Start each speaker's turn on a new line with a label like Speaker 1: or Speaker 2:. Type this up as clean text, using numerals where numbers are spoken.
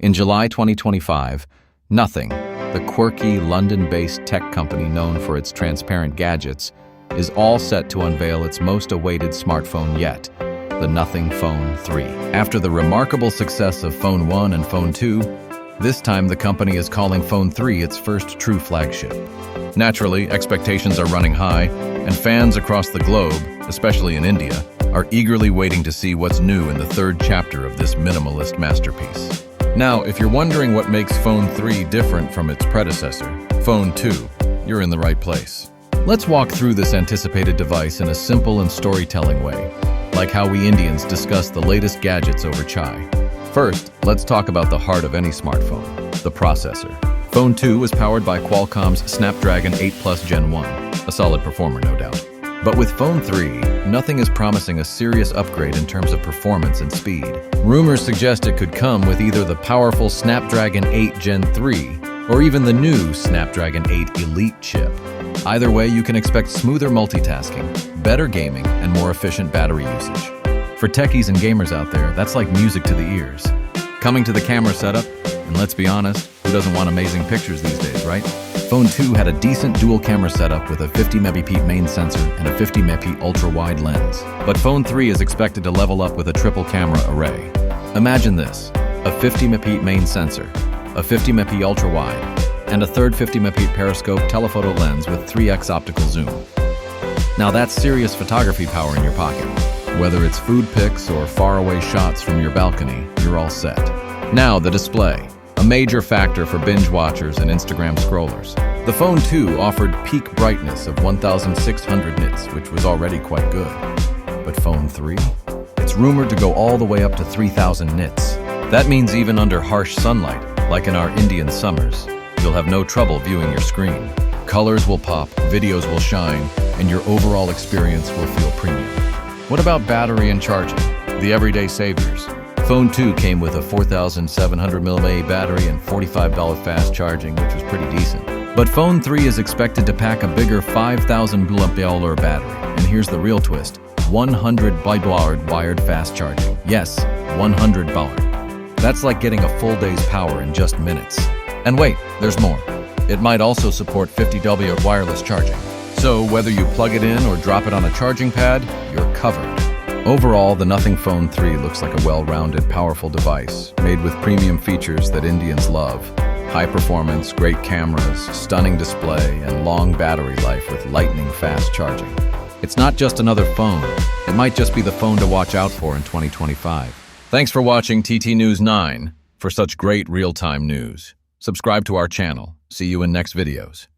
Speaker 1: In July 2025, Nothing, the quirky London-based tech company known for its transparent gadgets, is all set to unveil its most awaited smartphone yet, the Nothing Phone 3. After the remarkable success of Phone 1 and Phone 2, this time the company is calling Phone 3 its first true flagship. Naturally, expectations are running high, and fans across the globe, especially in India, are eagerly waiting to see what's new in the third chapter of this minimalist masterpiece. Now, if you're wondering what makes Phone 3 different from its predecessor, Phone 2, you're in the right place. Let's walk through this anticipated device in a simple and storytelling way, like how we Indians discuss the latest gadgets over chai. First, let's talk about the heart of any smartphone, the processor. Phone 2 is powered by Qualcomm's Snapdragon 8 Plus Gen 1, a solid performer, no doubt. But with Phone 3, Nothing is promising a serious upgrade in terms of performance and speed. Rumors suggest it could come with either the powerful Snapdragon 8 Gen 3 or even the new Snapdragon 8 Elite chip. Either way, you can expect smoother multitasking, better gaming, and more efficient battery usage. For techies and gamers out there, that's like music to the ears. Coming to the camera setup, and let's be honest, who doesn't want amazing pictures these days, right? Phone 2 had a decent dual camera setup with a 50MP main sensor and a 50MP ultra-wide lens. But Phone 3 is expected to level up with a triple camera array. Imagine this, a 50MP main sensor, a 50MP ultra-wide, and a third 50MP periscope telephoto lens with 3x optical zoom. Now that's serious photography power in your pocket. Whether it's food pics or faraway shots from your balcony, you're all set. Now the display, a major factor for binge watchers and Instagram scrollers. The Phone 2 offered peak brightness of 1,600 nits, which was already quite good. But Phone 3? It's rumored to go all the way up to 3,000 nits. That means even under harsh sunlight, like in our Indian summers, you'll have no trouble viewing your screen. Colors will pop, videos will shine, and your overall experience will feel premium. What about battery and charging? The everyday saviors. Phone 2 came with a 4,700 mAh battery and $45 fast charging, which was pretty decent. But Phone 3 is expected to pack a bigger 5,000 mAh battery. And here's the real twist, 100 Bard wired fast charging. Yes, 100 Bard. That's like getting a full day's power in just minutes. And wait, there's more. It might also support 50W wireless charging. So whether you plug it in or drop it on a charging pad, you're covered. Overall, the Nothing Phone 3 looks like a well-rounded, powerful device, made with premium features that Indians love. High performance, great cameras, stunning display, and long battery life with lightning-fast charging. It's not just another phone. It might just be the phone to watch out for in 2025. Thanks for watching TT News 9. For such great real-time news, subscribe to our channel. See you in next videos.